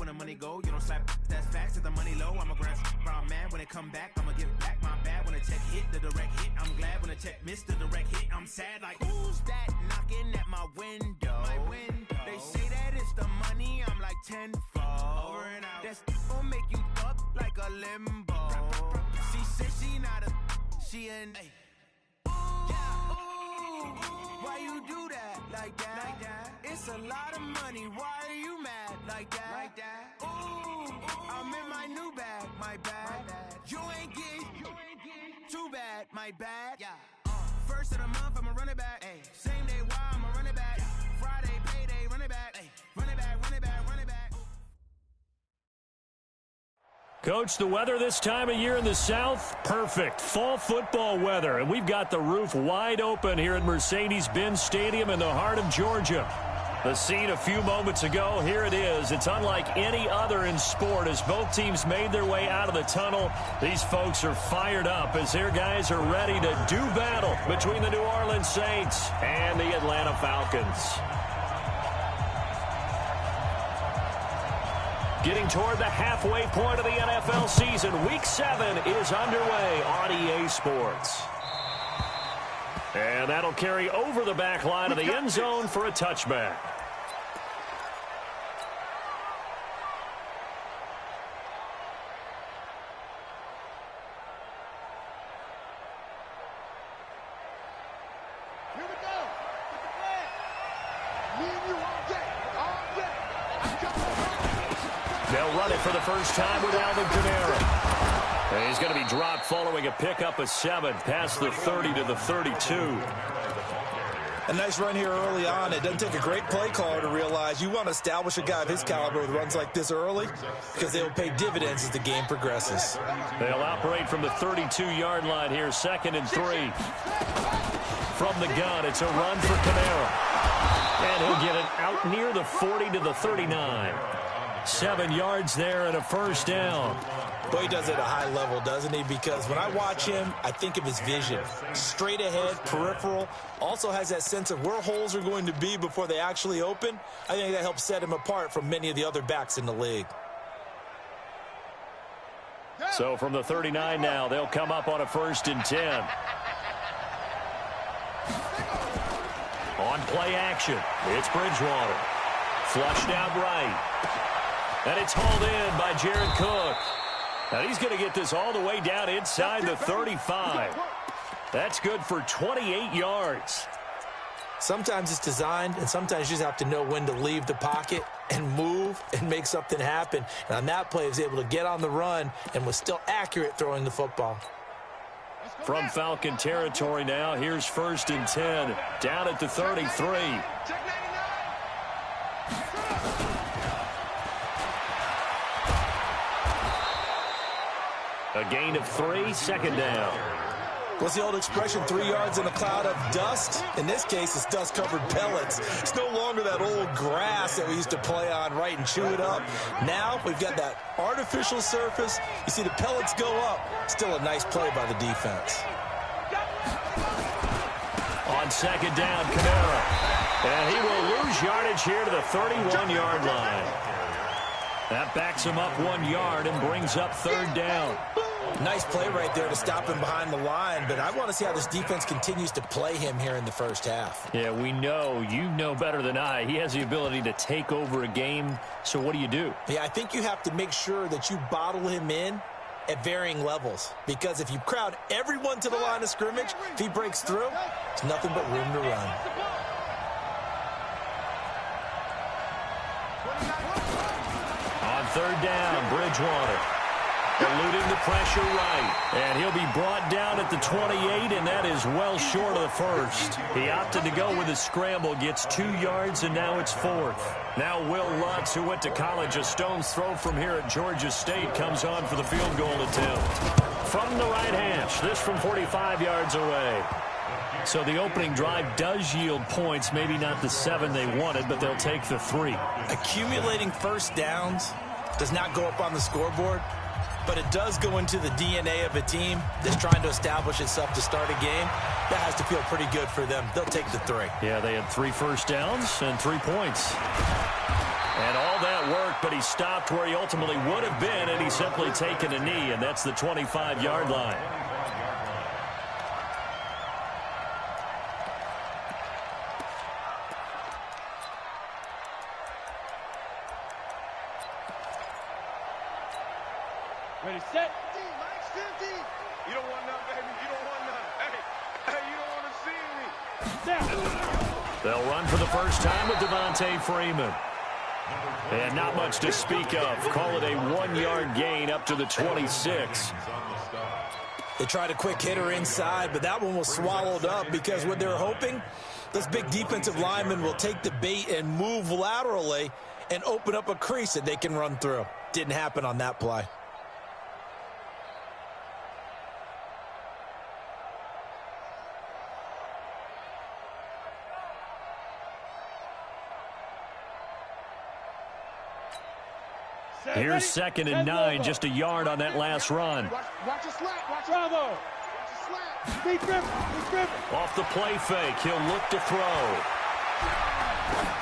when the money go. You don't slap, that's facts. If the money low, I'm a grand brown man. When it come back, I'ma give back my bad. When the check hit, the direct hit, I'm glad. When the check missed, the direct hit, I'm sad. Like, who's that knocking at my window? They say that it's the money, I'm like tenfold. Over and out. That's gon' make you up like a limbo. She said she not a, she an. Why you do that like that? It's a lot of money. Why are you mad like that? Ooh, I'm in my new bag, my bad. You ain't get too bad, my bad. First of the month, I'ma run it back. Same day, why I'ma run it back. Friday, payday, run it back. Run it back, run it back, run it back. Coach, the weather this time of year in the South, perfect. Fall football weather, and we've got the roof wide open here at Mercedes-Benz Stadium in the heart of Georgia. The scene a few moments ago, here it is. It's unlike any other in sport as both teams made their way out of the tunnel. These folks are fired up as their guys are ready to do battle between the New Orleans Saints and the Atlanta Falcons. Getting toward the halfway point of the NFL season, Week 7 is underway on EA Sports. And that'll carry over the back line of the end zone for a touchback. Here we go. Me and you all day. They'll run it for the first time with Alvin Kamara. And he's going to be dropped following a pickup of 7 past the 30 to the 32. A nice run here early on. It doesn't take a great play caller to realize you want to establish a guy of his caliber with runs like this early because they will pay dividends as the game progresses. They'll operate from the 32-yard line here, 2nd and 3. From the gun, it's a run for Kamara. And he'll get it out near the 40 to the 39. 7 yards there and a first down. Boy, he does it at a high level, doesn't he? Because when I watch him, I think of his vision. Straight ahead, peripheral. Also has that sense of where holes are going to be before they actually open. I think that helps set him apart from many of the other backs in the league. So from the 39 now, they'll come up on a 1st and 10. On play action, it's Bridgewater. Flushed out right. And it's hauled in by Jared Cook. And he's going to get this all the way down inside the 35. That's good for 28 yards. Sometimes it's designed, and sometimes you just have to know when to leave the pocket and move and make something happen. And on that play, he was able to get on the run and was still accurate throwing the football. From Falcon territory now, here's 1st and 10, down at the 33. A gain of 3, 2nd down. What's the old expression, 3 yards in a cloud of dust? In this case, it's dust-covered pellets. It's no longer that old grass that we used to play on, right, and chew it up. Now we've got that artificial surface. You see the pellets go up. Still a nice play by the defense. On 2nd down, Kamara. And he will lose yardage here to the 31-yard line. That backs him up 1 yard and brings up 3rd down. Nice play right there to stop him behind the line, but I want to see how this defense continues to play him here in the first half. Yeah, we know. You know better than I. He has the ability to take over a game, so what do? Yeah, I think you have to make sure that you bottle him in at varying levels, because if you crowd everyone to the line of scrimmage, if he breaks through, there's nothing but room to run. On 3rd down, Bridgewater. Eluding the pressure right. And he'll be brought down at the 28, and that is well short of the 1st. He opted to go with a scramble, gets 2 yards, and now it's 4th. Now Will Lutz, who went to college a stone's throw from here at Georgia State, comes on for the field goal attempt. From the right hash, this from 45 yards away. So the opening drive does yield points, maybe not the 7 they wanted, but they'll take the 3. Accumulating first downs does not go up on the scoreboard, but it does go into the DNA of a team that's trying to establish itself to start a game. That has to feel pretty good for them. They'll take the 3. Yeah, they had 3 first downs and 3 points. And all that work, but he he stopped where he ultimately would have been, and he's simply taken a knee, and that's the 25-yard line. Ready, set. Max 50. You don't want none, baby. You don't want none. Hey, you don't want to see me. Down. They'll run for the first time with Devontae Freeman. And not much to speak of. Call it a 1-yard gain up to the 26. They tried a quick hitter inside, but that one was swallowed up because what they're hoping, this big defensive lineman will take the bait and move laterally and open up a crease that they can run through. Didn't happen on that play. Here's 2nd and 9, just a yard on that last run. Watch your slap. Watch your Bravo. slap. Be driven. Off the play fake, he'll look to throw.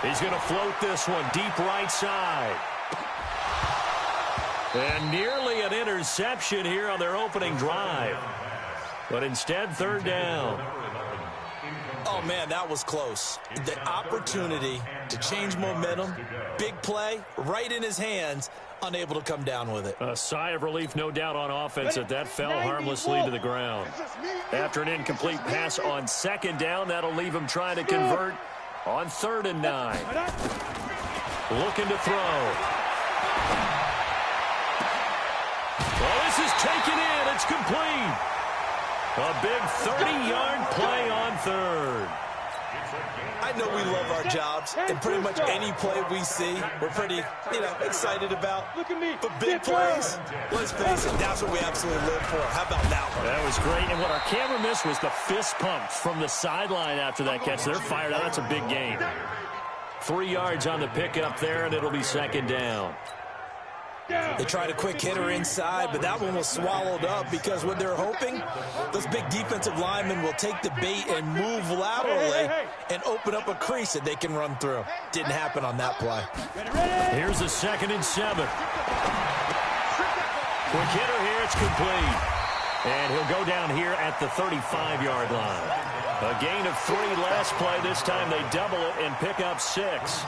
He's going to float this one deep right side. And nearly an interception here on their opening drive. But instead, 3rd down. Oh, man, that was close. The opportunity to change momentum, big play, right in his hands, unable to come down with it. A sigh of relief, no doubt, on offense that fell harmlessly to the ground. After an incomplete pass on 2nd down, that'll leave him trying to convert on 3rd and 9. Looking to throw. Well, this is taken in. It's complete. A big 30-yard play on 3rd. I know we love our jobs, and pretty much any play we see, we're pretty, excited about. Look at me. But big plays, let's face it, that's what we absolutely live for. How about that one? That was great, and what our camera missed was the fist pump from the sideline after that catch. They're fired out. That's a big gain. 3 yards on the pickup there, and it'll be 2nd down. They tried a quick hitter inside, but that one was swallowed up because what they're hoping, this big defensive lineman will take the bait and move laterally and open up a crease that they can run through. Didn't happen on that play. Here's a 2nd and 7. Quick hitter here, it's complete. And he'll go down here at the 35-yard line. A gain of 3 last play. This time they double it and pick up 6.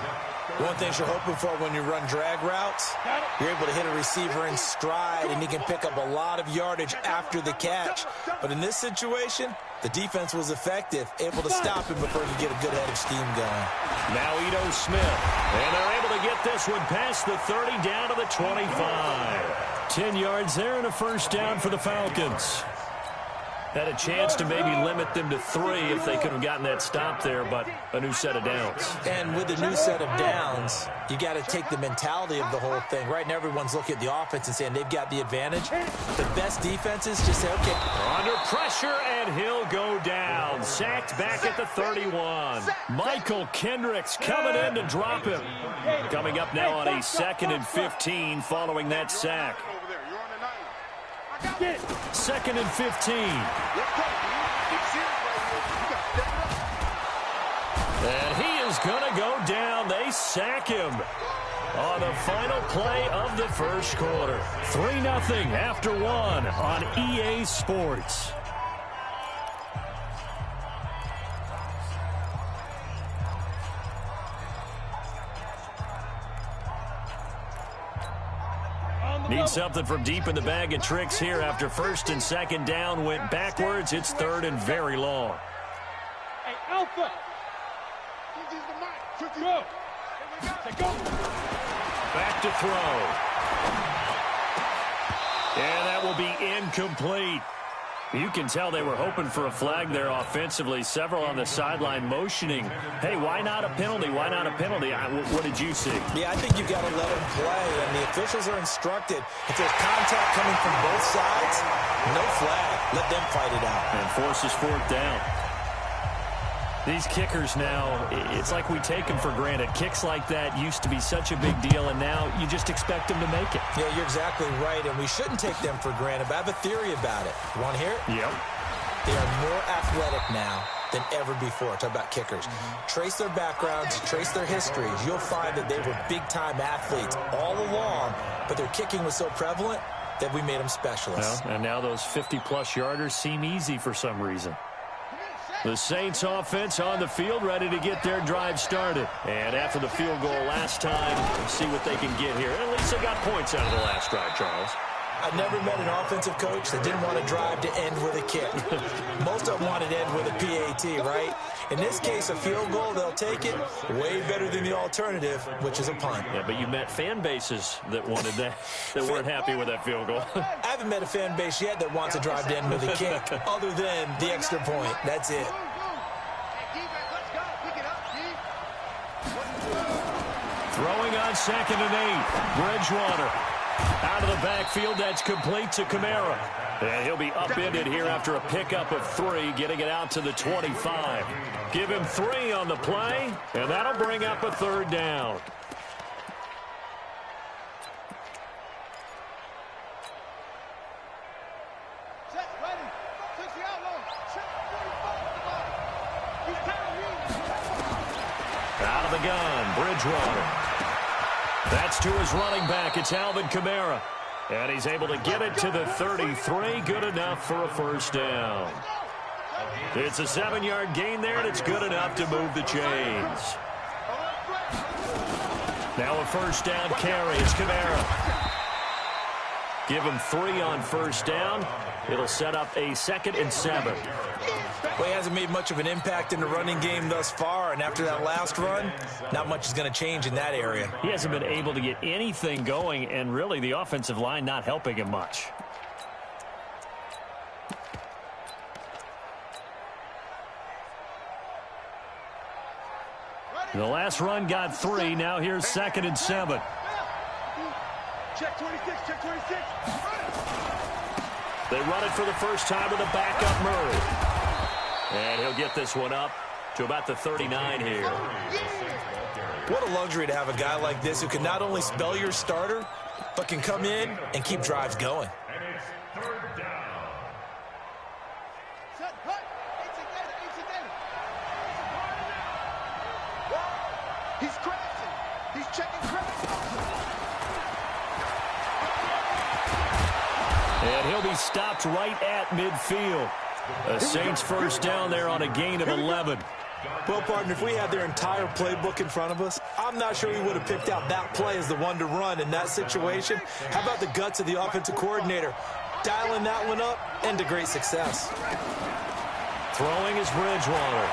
One thing you're hoping for when you run drag routes, you're able to hit a receiver in stride, and he can pick up a lot of yardage after the catch. But in this situation, the defense was effective, able to stop him before he could get a good head of steam going. Now Ito Smith, and they're able to get this one past the 30 down to the 25. 10 yards there and a 1st down for the Falcons. Had a chance to maybe limit them to 3 if they could have gotten that stop there, but a new set of downs. And with a new set of downs, you got to take the mentality of the whole thing. Right now, everyone's looking at the offense and saying they've got the advantage. The best defenses just say, okay. Under pressure, and he'll go down. Sacked back at the 31. Michael Kendricks coming in to drop him. Coming up now on a 2nd and 15 following that sack. 2nd and 15. And he is going to go down. They sack him on the final play of the 1st quarter. 3-0 after 1 on EA Sports. Need something from deep in the bag of tricks here after 1st and 2nd down went backwards. It's 3rd and very long. Hey, Alpha. Go. Back to throw. And that will be incomplete. You can tell they were hoping for a flag there offensively. Several on the sideline motioning, hey, why not a penalty? Why not a penalty? What did you see? Yeah, I think you've got to let them play, and the officials are instructed. If there's contact coming from both sides, no flag. Let them fight it out. And forces 4th down. These kickers now, it's like we take them for granted. Kicks like that used to be such a big deal, and now you just expect them to make it. Yeah, you're exactly right, and we shouldn't take them for granted. But I have a theory about it. You want to hear it? Yep. They are more athletic now than ever before. Talk about kickers. Trace their backgrounds, trace their histories. You'll find that they were big-time athletes all along. but their kicking was so prevalent that we made them specialists. Well, and now those 50-plus yarders seem easy for some reason. The Saints offense on the field, ready to get their drive started. And after the field goal last time, we'll see what they can get here. At least they got points out of the last drive, Charles. I've never met an offensive coach that didn't want to drive to end with a kick. Most of them wanted to end with a PAT, right? In this case, a field goal, they'll take it. Way better than the alternative, which is a punt. Yeah, but you met fan bases that wanted that, that weren't happy with that field goal. I haven't met a fan base yet that wants to drive to end with a kick, other than the extra point. That's it. Throwing on 2nd and 8. Bridgewater. Out of the backfield, that's complete to Kamara. And he'll be upended here after a pickup of 3, getting it out to the 25. Give him 3 on the play, and that'll bring up a 3rd down. Out of the gun, Bridgewater. That's to his running back. It's Alvin Kamara. And he's able to get it to the 33. Good enough for a 1st down. It's a 7-yard gain there, and it's good enough to move the chains. Now a 1st down carry. It's Kamara. Give him 3 on 1st down. It'll set up a 2nd and 7. Well, he hasn't made much of an impact in the running game thus far, and after that last run, not much is going to change in that area. He hasn't been able to get anything going, and really the offensive line not helping him much. The last run got 3. Now here's 2nd and 7. Check 26, check 26. They run it for the first time with a backup Murray. And he'll get this one up to about the 39 here. What a luxury to have a guy like this who can not only spell your starter, but can come in and keep drives going. He's crashing. He's checking crash. And he'll be stopped right at midfield. A Saints 1st down there on a gain of 11. Well, partner, if we had their entire playbook in front of us, I'm not sure we would have picked out that play as the one to run in that situation. How about the guts of the offensive coordinator? Dialing that one up and to great success. Throwing is Bridgewater.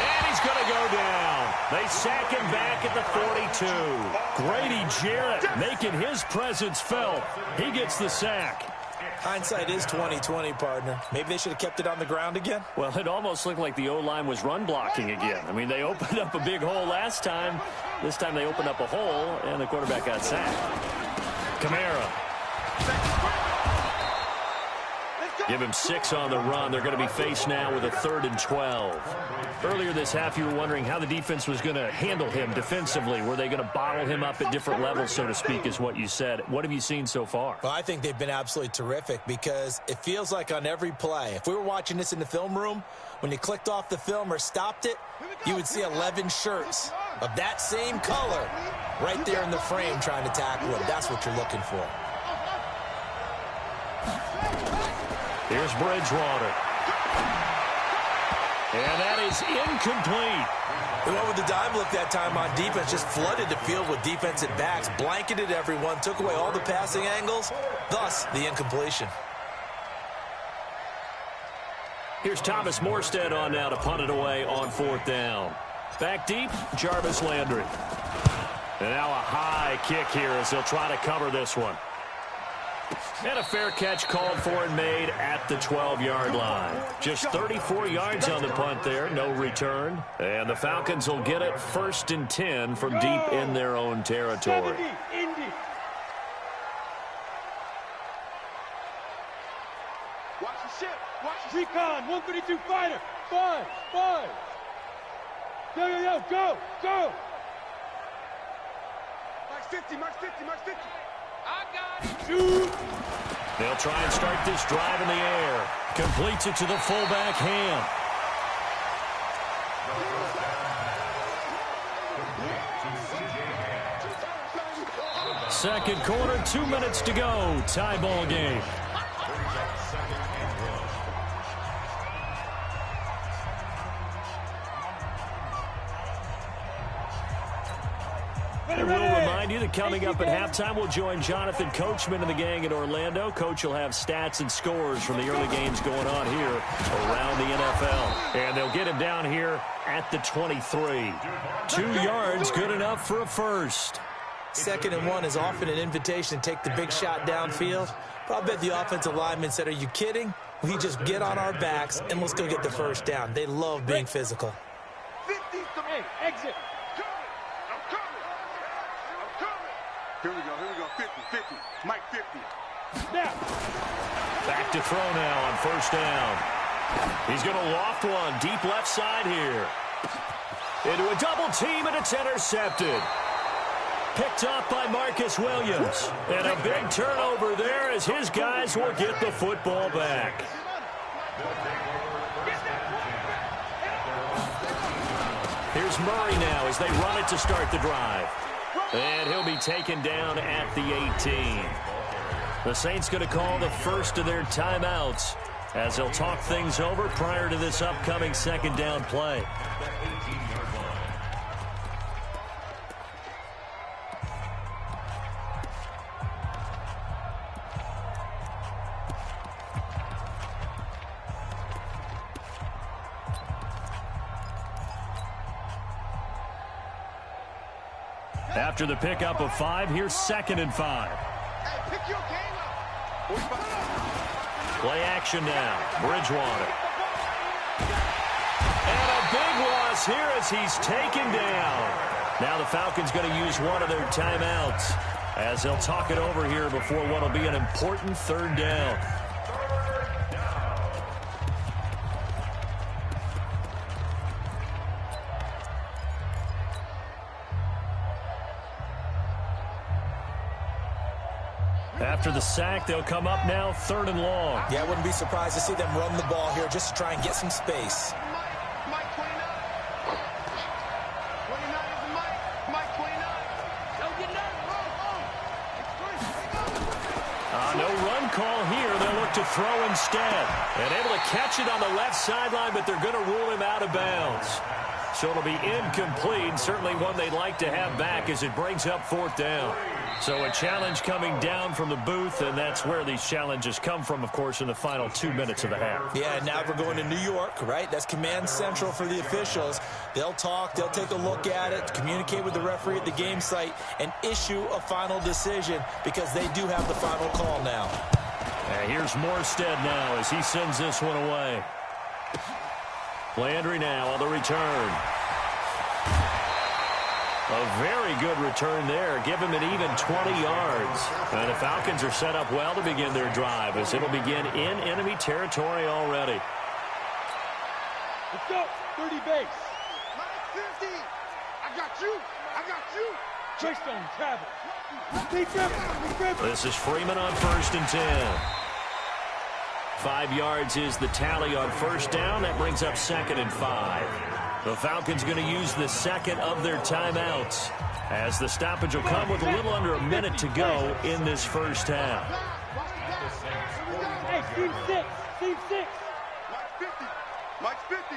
And he's going to go down. They sack him back at the 42. Grady Jarrett making his presence felt. He gets the sack. Hindsight is 20/20, partner. Maybe they should have kept it on the ground again. Well, it almost looked like the O-line was run blocking again. I mean, they opened up a big hole last time. This time they opened up a hole, and the quarterback got sacked. Kamara. Give him 6 on the run. They're going to be faced now with a 3rd and 12. Earlier this half, you were wondering how the defense was going to handle him defensively. Were they going to bottle him up at different levels, so to speak, is what you said. What have you seen so far? Well, I think they've been absolutely terrific because it feels like on every play, if we were watching this in the film room, when you clicked off the film or stopped it, you would see 11 shirts of that same color right there in the frame trying to tackle him. That's what you're looking for. Here's Bridgewater. And that is incomplete. They went with the dime look that time on defense, just flooded the field with defensive backs, blanketed everyone, took away all the passing angles, thus the incompletion. Here's Thomas Morstead on now to punt it away on 4th down. Back deep, Jarvis Landry. And now a high kick here as they'll try to cover this one. And a fair catch called for and made at the 12-yard line. Just 34 yards on the punt there, no return. And the Falcons will get it 1st and 10 from deep in their own territory. Watch the ship. Watch the Recon, 132 fighter. 5. Yo, go. Max 50, Max 50, Max 50. I got it. Shoot. They'll try and start this drive in the air. Completes it to the fullback, Ham. Second quarter, 2 minutes to go. Tie ball game. And we'll remind you that coming up at halftime, we'll join Jonathan Coachman and the gang in Orlando. Coach will have stats and scores from the early games going on here around the NFL. And they'll get him down here at the 23. 2 yards, good enough for a first. 2nd and 1 is often an invitation to take the big shot downfield. But I bet the offensive lineman said, are you kidding? We just get on our backs and let's go get the first down. They love being physical. 50, hey, exit. Here we go, 50, Mike 50. Now. Back to throw now on first down. He's going to loft one deep left side here. Into a double team, and it's intercepted. Picked off by Marcus Williams. And a big turnover there as his guys will get the football back. Here's Murray now as they run it to start the drive. And he'll be taken down at the 18. The Saints going to call the first of their timeouts as they'll talk things over prior to this upcoming second down play. After the pickup of 5, here's 2nd and 5. Hey, pick your game up. Play action now. Bridgewater. And a big loss here as he's taken down. Now the Falcons going to use one of their timeouts as they'll talk it over here before what will be an important 3rd down. After the sack, they'll come up now 3rd and long. Yeah, I wouldn't be surprised to see them run the ball here just to try and get some space. Mike 29. 29 is Mike 29. Don't get nothing. No run call here. They'll look to throw instead. And able to catch it on the left sideline, but they're going to rule him out of bounds. So it'll be incomplete. Certainly one they'd like to have back as it brings up 4th down. So a challenge coming down from the booth, and that's where these challenges come from, of course, in the final 2 minutes of the half. Yeah, now we're going to New York, right? That's command central for the officials. They'll talk, they'll take a look at it, communicate with the referee at the game site, and issue a final decision because they do have the final call now. And here's Morstead now as he sends this one away. Landry now on the return. A very good return there. Give him an even 20 yards. And the Falcons are set up well to begin their drive as it'll begin in enemy territory already. Let's go. 30 base. Mike 50. I got you. Keystone, travel. Be driven. This is Freeman on 1st and 10. 5 yards is the tally on first down. That brings up 2nd and 5. The Falcons going to use the 2nd of their timeouts as the stoppage will come with a little under a minute to go in this first half. Hey, team 6. Team 6. Mike 50.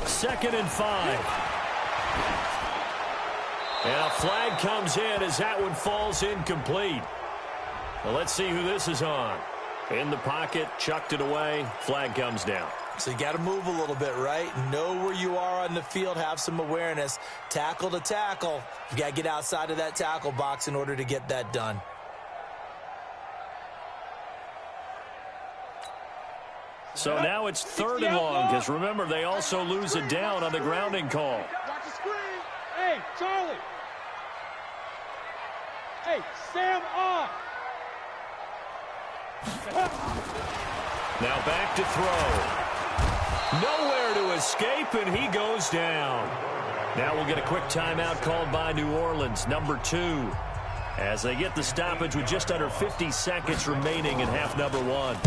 2nd and 5. And a flag comes in as that one falls incomplete. Well, let's see who this is on. In the pocket, chucked it away, flag comes down. So you got to move a little bit, right? Know where you are on the field, have some awareness. Tackle to tackle. You got to get outside of that tackle box in order to get that done. So now it's 3rd and long because remember they also lose it down on the grounding call. Watch the screen. Hey, Charlie. Hey, Sam on. Now back to throw. Nowhere to escape, and he goes down. Now we'll get a quick timeout called by New Orleans, number 2, as they get the stoppage with just under 50 seconds remaining in half number 1.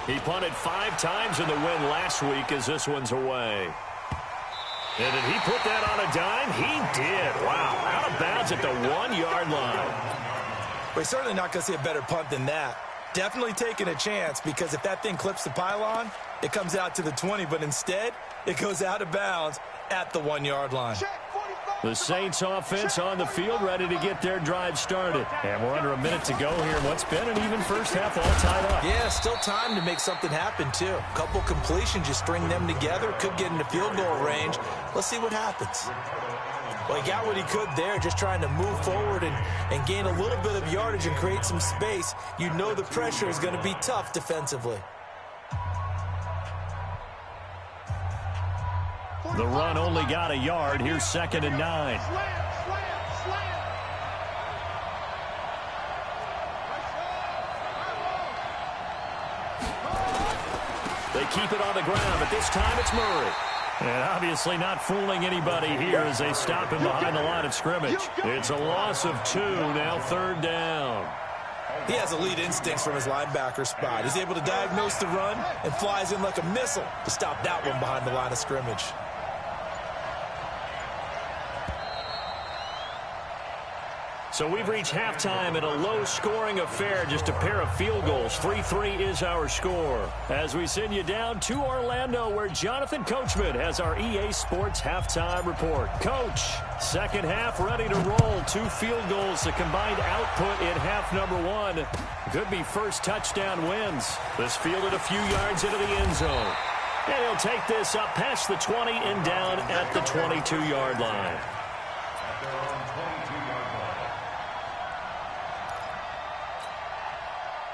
He punted 5 times in the win last week as this one's away. And did he put that on a dime? He did. Wow, out of bounds at the 1-yard line. We're certainly not going to see a better punt than that. Definitely taking a chance, because if that thing clips the pylon, it comes out to the 20, but instead, it goes out of bounds at the 1-yard line. The Saints offense on the field, ready to get their drive started. And we're under a minute to go here. What's been an even first half, all tied up. Yeah, still time to make something happen, too. A couple completions, you string them together, could get into field goal range. Let's see what happens. Well, he got what he could there, just trying to move forward and gain a little bit of yardage and create some space. You know the pressure is going to be tough defensively. The run only got a yard. Here's 2nd and 9. They keep it on the ground, but this time it's Murray. And obviously not fooling anybody here as they stop him behind the line of scrimmage. It's a loss of 2, now 3rd down. He has elite instincts from his linebacker spot. He's able to diagnose the run and flies in like a missile to stop that one behind the line of scrimmage. So we've reached halftime in a low-scoring affair, just a pair of field goals. 3-3 is our score. As we send you down to Orlando, where Jonathan Coachman has our EA Sports halftime report. Coach, second half ready to roll. 2 field goals, the combined output in half number 1. Could be first touchdown wins. This fielded a few yards into the end zone. And he'll take this up past the 20 and down at the 22-yard line.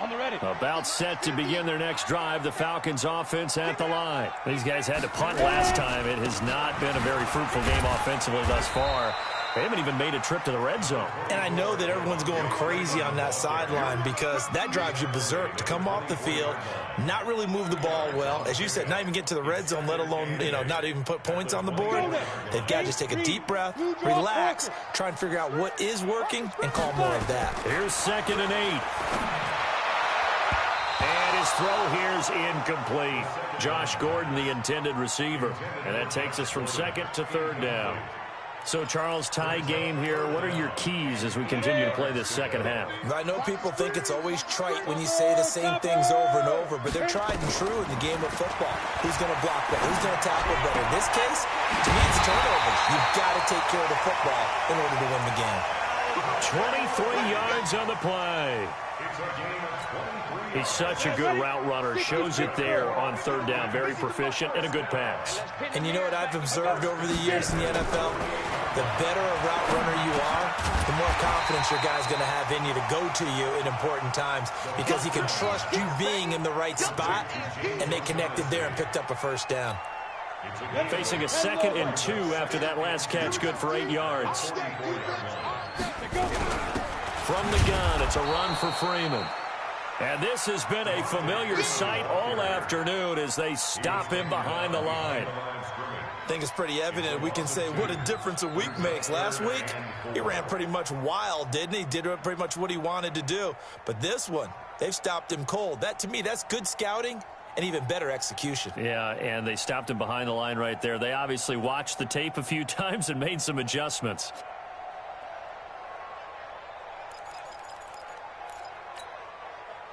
On the ready. About set to begin their next drive, the Falcons offense at the line. These guys had to punt last time. It has not been a very fruitful game offensively thus far. They haven't even made a trip to the red zone. And I know that everyone's going crazy on that sideline because that drives you berserk to come off the field, not really move the ball well. As you said, not even get to the red zone, let alone, not even put points on the board. They've got to just take a deep breath, relax, try and figure out what is working, and call more of that. Here's 2nd and 8. And his throw here's incomplete. Josh Gordon, the intended receiver. And that takes us from 2nd to 3rd down. So, Charles, tie game here. What are your keys as we continue to play this second half? I know people think it's always trite when you say the same things over and over, but they're tried and true in the game of football. Who's going to block better? Who's going to tackle better? In this case, to me, it's turnovers. You've got to take care of the football in order to win the game. 23 yards on the play. He's such a good route runner. Shows it there on 3rd down. Very proficient and a good pass. And you know what I've observed over the years in the NFL? The better a route runner you are, the more confidence your guy's going to have in you to go to you in important times because he can trust you being in the right spot, and they connected there and picked up a first down. Facing a 2nd and 2 after that last catch, good for 8 yards. From the gun, it's a run for Freeman. And this has been a familiar sight all afternoon as they stop him behind the line. I think it's pretty evident. We can say what a difference a week makes. Last week, he ran pretty much wild, didn't he? Did pretty much what he wanted to do. But this one, they've stopped him cold. That, to me, that's good scouting and even better execution. Yeah, and they stopped him behind the line right there. They obviously watched the tape a few times and made some adjustments.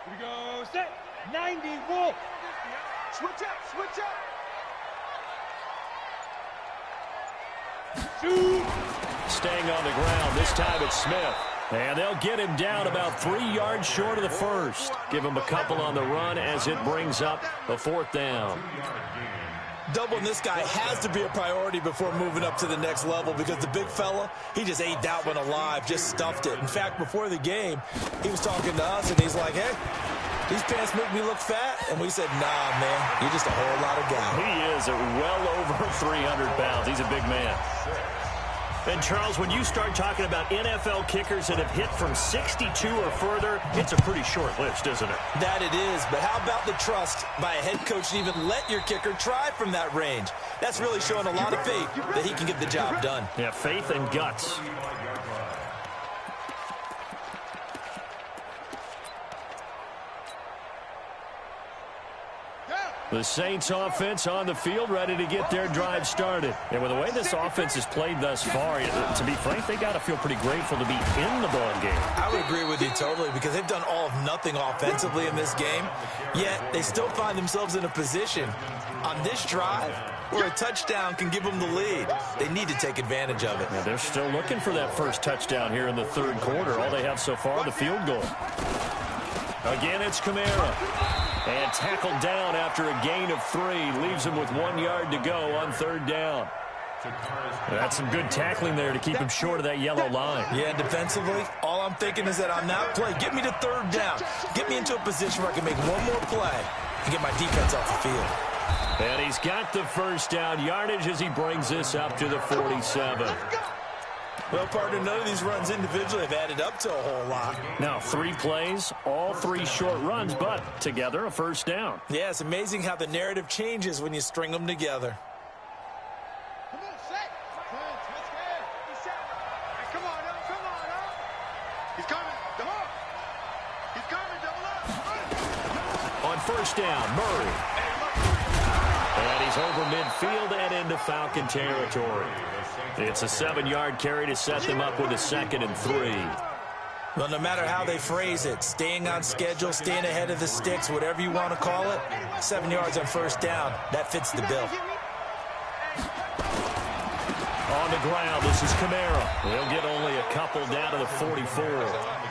Here we go, set, 90, Wolf. Switch up, switch up. Shoot. Staying on the ground, this time it's Smith. And they'll get him down about 3 yards short of the first. Give him a couple on the run as it brings up a 4th down. Doubling this guy has to be a priority before moving up to the next level because the big fella, he just ate that one alive, just stuffed it. In fact, before the game, he was talking to us, and he's like, hey, these pants make me look fat. And we said, nah, man, you're just a whole lot of guy. He is at well over 300 pounds. He's a big man. And, Charles, when you start talking about NFL kickers that have hit from 62 or further, it's a pretty short list, isn't it? That it is, but how about the trust by a head coach to even let your kicker try from that range? That's really showing a lot of faith that he can get the job done. Yeah, faith and guts. The Saints offense on the field, ready to get their drive started. And with the way this offense has played thus far, to be frank, they got to feel pretty grateful to be in the ball game. I would agree with you totally, because they've done all of nothing offensively in this game, yet they still find themselves in a position on this drive where a touchdown can give them the lead. They need to take advantage of it. Yeah, they're still looking for that first touchdown here in the third quarter. All they have so far, the field goal. Again, it's Kamara. And tackled down after a gain of 3. Leaves him with 1 yard to go on third down. That's some good tackling there to keep him short of that yellow line. Yeah, defensively, all I'm thinking is that on that play, get me to third down. Get me into a position where I can make one more play and get my defense off the field. And he's got the first down yardage as he brings this up to the 47. Well, partner, none of these runs individually have added up to a whole lot. Now, 3 plays, all 3 short runs, but together a first down. Yeah, it's amazing how the narrative changes when you string them together. Come on, set. Let's go. He's set. Hey, come on up. He's coming. Double up. He's coming. Double up. On first down, Murray. And he's over midfield and into Falcon territory. It's a 7-yard carry to set them up with a 2nd and 3. Well, no matter how they phrase it, staying on schedule, staying ahead of the sticks, whatever you want to call it, 7 yards on first down, that fits the bill. On the ground, this is Kamara. He'll get only a couple down to the 44.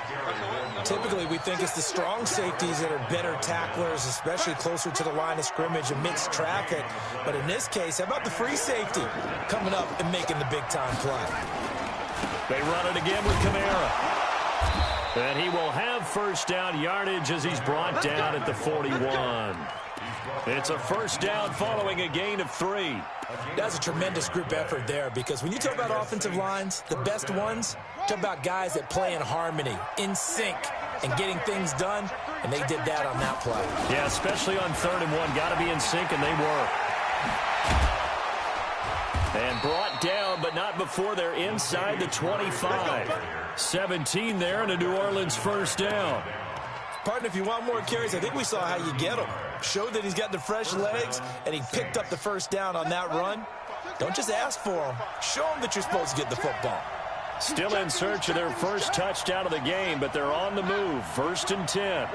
Typically, we think it's the strong safeties that are better tacklers, especially closer to the line of scrimmage amidst traffic. But in this case, how about the free safety coming up and making the big-time play? They run it again with Kamara. And he will have first down yardage as he's brought down at the 41. It's a first down following a gain of 3. That's a tremendous group effort there, because when you talk about offensive lines, the best ones, talk about guys that play in harmony, in sync, and getting things done, and they did that on that play. Yeah, especially on 3rd and 1. Got to be in sync, and they were. And brought down, but not before they're inside the 25. 17 there, and a New Orleans first down. Partner, if you want more carries, I think we saw how you get them. Showed that he's got the fresh legs, and he picked up the first down on that run. Don't just ask for them. Show them that you're supposed to get the football. Still in search of their first touchdown of the game, but they're on the move. 1st and 10.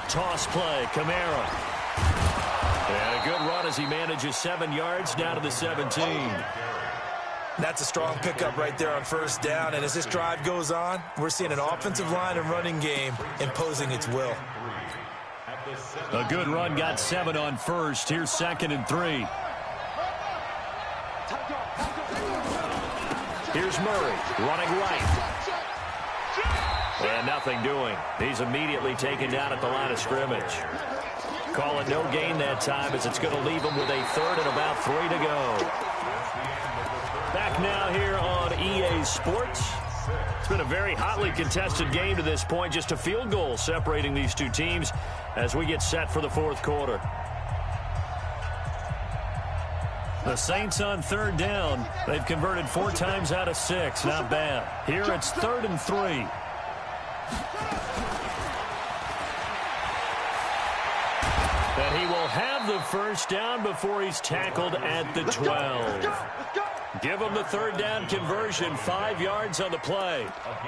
Toss play, Kamara. And a good run as he manages 7 yards down to the 17. That's a strong pickup right there on first down. And as this drive goes on, we're seeing an offensive line and running game imposing its will. A good run, got 7 on first. Here's 2nd and 3. Here's Murray running right. And nothing doing. He's immediately taken down at the line of scrimmage. Call it no gain that time, as it's going to leave him with a 3rd and about 3 to go. Back now here on EA Sports. It's been a very hotly contested game to this point. Just a field goal separating these two teams as we get set for the 4th quarter. The Saints on 3rd down. They've converted 4 times out of 6. Not bad. Here it's 3rd and 3. And he will have the first down before he's tackled at the 12. Give him the 3rd down conversion, 5 yards on the play.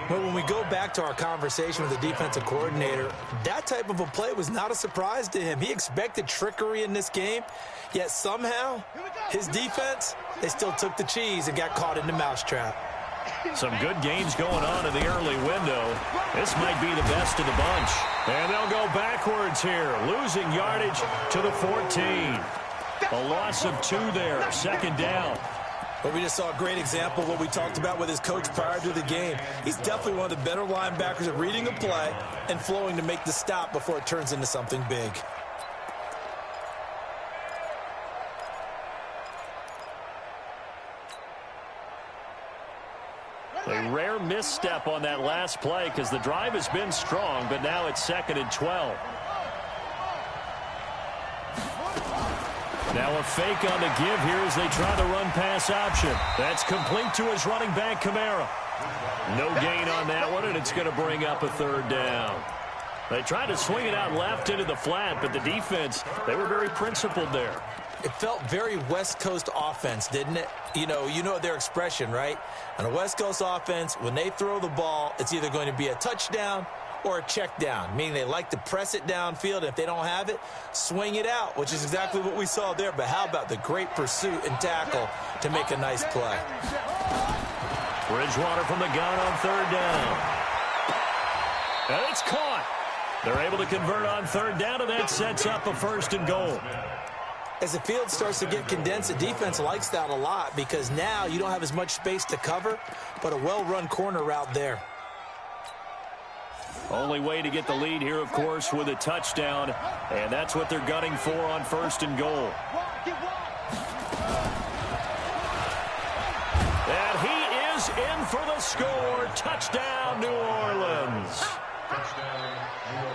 But when we go back to our conversation with the defensive coordinator, that type of a play was not a surprise to him. He expected trickery in this game, yet somehow his defense, they still took the cheese and got caught in the mousetrap. Some good games going on in the early window. This might be the best of the bunch. And they'll go backwards here, losing yardage to the 14. A loss of 2 there, 2nd down. But we just saw a great example of what we talked about with his coach prior to the game. He's definitely one of the better linebackers at reading a play and flowing to make the stop before it turns into something big. A rare misstep on that last play because the drive has been strong, but now it's 2nd and 12. Now a fake on the give here as they try the run-pass option. That's complete to his running back, Kamara. No gain on that one, and it's going to bring up a 3rd down. They tried to swing it out left into the flat, but the defense, they were very principled there. It felt very West Coast offense, didn't it? You know their expression, right? On a West Coast offense, when they throw the ball, it's either going to be a touchdown or a check down, meaning they like to press it downfield. If they don't have it, swing it out, which is exactly what we saw there. But how about the great pursuit and tackle to make a nice play? Bridgewater from the gun on third down. And it's caught. They're able to convert on third down, and that sets up a 1st and goal. As the field starts to get condensed, the defense likes that a lot because now you don't have as much space to cover, but a well-run corner route there. Only way to get the lead here, of course, with a touchdown, and that's what they're gunning for on 1st and goal. And he is in for the score. Touchdown, New Orleans.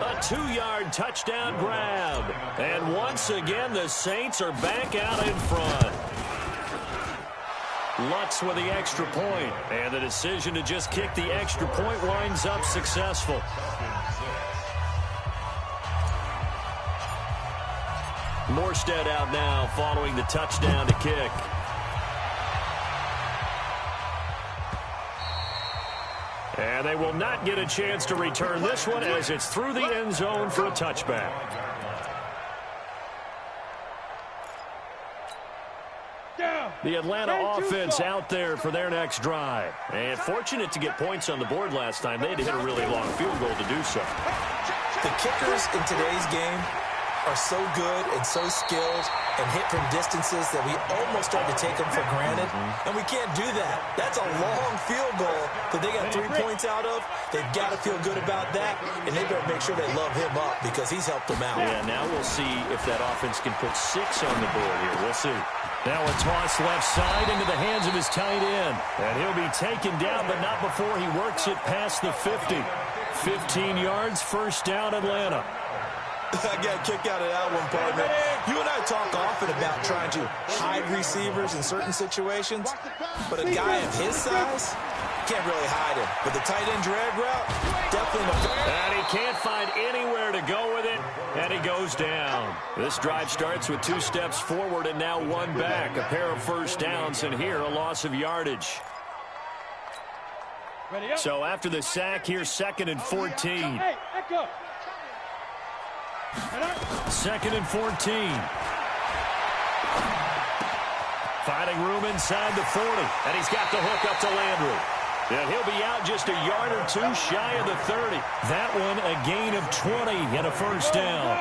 A 2-yard touchdown grab. And once again, the Saints are back out in front. Lutz with the extra point, and the decision to just kick the extra point winds up successful. Morstead out now following the touchdown to kick. And they will not get a chance to return this one as it's through the end zone for a touchback. The Atlanta offense out there for their next drive. And fortunate to get points on the board last time. They had to hit a really long field goal to do so. The kickers in today's game are so good and so skilled and hit from distances that we almost start to take them for granted. And we can't do that. That's a long field goal that they got 3 points out of. They've got to feel good about that, and they better make sure they love him up because he's helped them out. Yeah, now we'll see if that offense can put 6 on the board here. We'll see. Now a toss left side into the hands of his tight end. And he'll be taken down, but not before he works it past the 50. 15 yards, 1st down, Atlanta. I got a kick out of that one, partner. You and I talk often about trying to hide receivers in certain situations, but a guy of his size can't really hide him. But the tight end drag route, definitely no. And he can't find anywhere to go with it, and he goes down. This drive starts with 2 steps forward and now 1 back. A pair of 1st downs, and here a loss of yardage. So after the sack, here's 2nd and 14. 2nd and 14. Finding room inside the 40. And he's got the hook up to Landry. And he'll be out just a yard or 2 shy of the 30. That one a gain of 20 and a 1st down.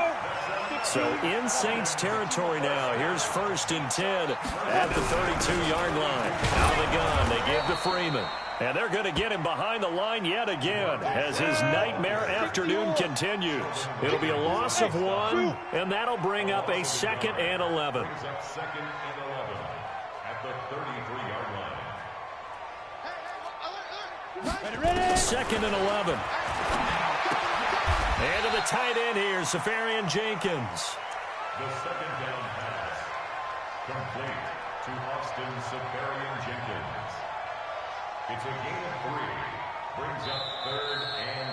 So in Saints territory now. Here's 1st and 10 at the 32-yard line. Out of the gun, they give to Freeman. And they're going to get him behind the line yet again as his nightmare afternoon continues. It'll be a loss of 1, and that'll bring up a 2nd and 11. 2nd and 11 at the 33-yard line. 2nd and 11. And to the tight end here, Safarian Jenkins. The 2nd down pass complete to Austin Safarian Jenkins. It's a gain of 3. Brings up 3rd and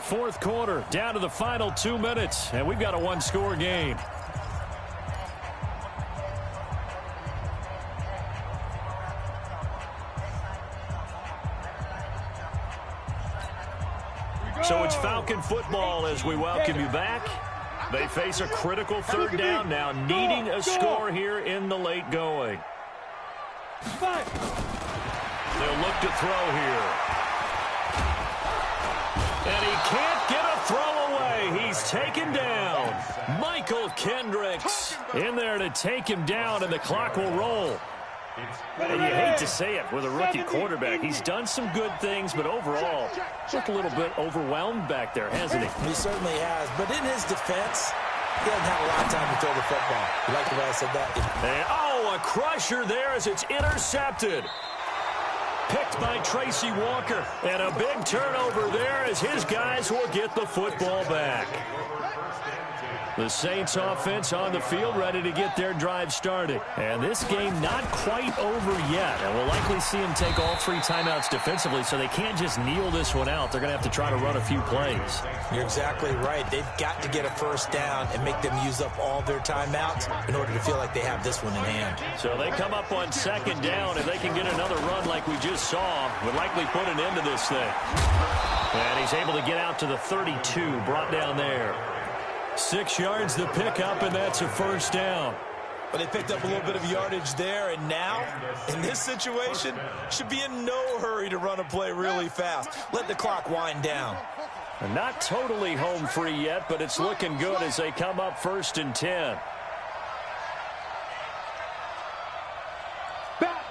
8. 4th quarter, down to the final 2 minutes, and we've got a 1-score game. So it's Falcon football as we welcome you back. They face a critical 3rd down now, needing a score here in the late going. They'll look to throw here. And he can't get a throw away. He's taken down. Michael Kendricks in there to take him down, and the clock will roll. And you hate to say it with a rookie quarterback. He's done some good things, but overall, looked a little bit overwhelmed back there, hasn't he? He certainly has. But in his defense, he hasn't had a lot of time to throw the football. You like the way I said that? And, oh, a crusher there as it's intercepted. picked by Tracy Walker. And a big turnover there as his guys will get the football back. The Saints offense on the field ready to get their drive started. And this game not quite over yet. And we'll likely see them take all 3 timeouts defensively, so they can't just kneel this one out. They're going to have to try to run a few plays. You're exactly right. They've got to get a first down and make them use up all their timeouts in order to feel like they have this one in hand. So they come up on 2nd down. If they can get another run like we just saw, would likely put an end to this thing. And he's able to get out to the 32, brought down there. 6 yards the pickup, and that's a first down. But they picked up a little bit of yardage there, and now, in this situation, should be in no hurry to run a play really fast. Let the clock wind down. Not totally home free yet, but it's looking good as they come up 1st and 10. Back.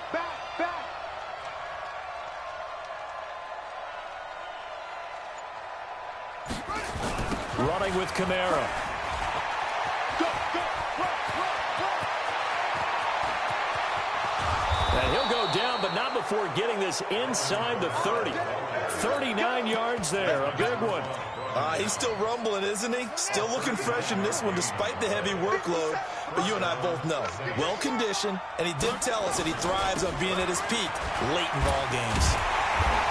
Running with Kamara. And he'll go down, but not before getting this inside the 30. 39 yards there, a big one. He's still rumbling, isn't he? Still looking fresh in this one despite the heavy workload. But you and I both know, well-conditioned, and he did tell us that he thrives on being at his peak late in ball games.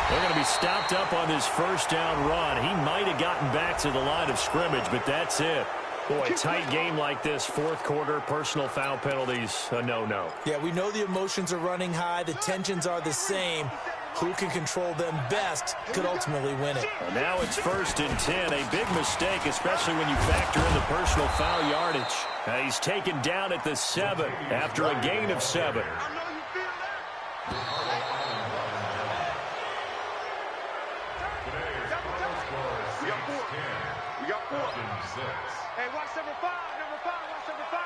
They're going to be stopped up on his first down run. He might have gotten back to the line of scrimmage, but that's it. Boy, tight game like this, 4th quarter, personal foul penalties, a no-no. Yeah, we know the emotions are running high. The tensions are the same. Who can control them best could ultimately win it. And now it's 1st and 10, a big mistake, especially when you factor in the personal foul yardage. He's taken down at the 7 after a gain of 7. We got 4. Hey, watch number 5, watch number 5.